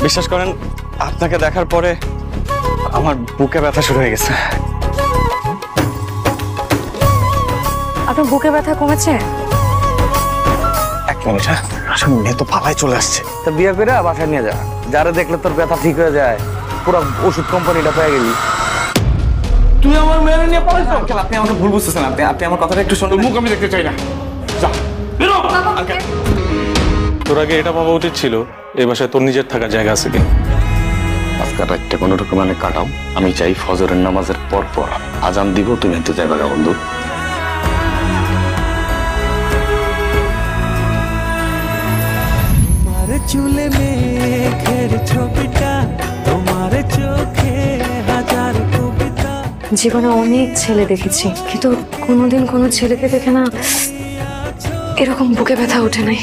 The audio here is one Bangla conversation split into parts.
বিশ্বাস করেন, আপনাকে দেখার পরে আমার বুকে ব্যথা শুরু হয়ে গেছে। আপনার বুকে ব্যথা কমেছে? এক মিনিট, হ্যাঁ, আসলে মেয়ে তো পালায় চলে আসছে। তা বিয়ে করে বাসায় নিয়ে যা, যারা দেখলে তোর ব্যথা ঠিক হয়ে যায়। পুরো ওষুধ কোম্পানিটা পেয়ে গেলি। তুই আমার মেয়ে নিয়ে পালাইছ? আঙ্কেল, আপনি আমাকে ভুল বুঝতেছেন। আপনি আমার কথাটা একটু শুনুন। মুখ আমি দেখতে চাই না, যা বেরো। তোর আগে এটা ভাবা উচিত ছিল এই বাসায় তোর নিজের থাকার জায়গা আছে কিনা। আজকাল রাতটা কোনো রকম কাটাও। আমি চাই ফজরের নামাজের পর পর আজান দিব, তুমি হেঁটে যাবে না বন্ধু। তোমার চুলে মেঘের ছবিটা, তোমার চোখে হাজার কবিতা। জীবনে অনেক ছেলে দেখেছি, কিন্তু কোনোদিন কোনো ছেলেকে দেখে না এরকম বুকে ব্যথা ওঠে নাই।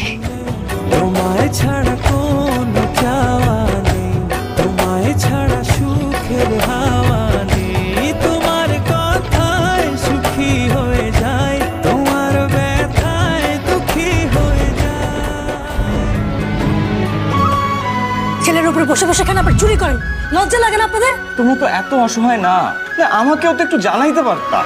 তোমায় ছাড়া কোনো চাওয়া নেই, তোমায় ছাড়া সুখের হাওয়া নেই। তোমার কথায় সুখী হয়ে যায়, তোমার ব্যথায় দুঃখী হয়ে যায়। ছেলের উপরে বসে বসে কেন আবার চুরি করেন? লজ্জা লাগে না আপনাদের? তুমি তো এত অসহায় না, আমাকেও তো একটু জানাইতে পারতা।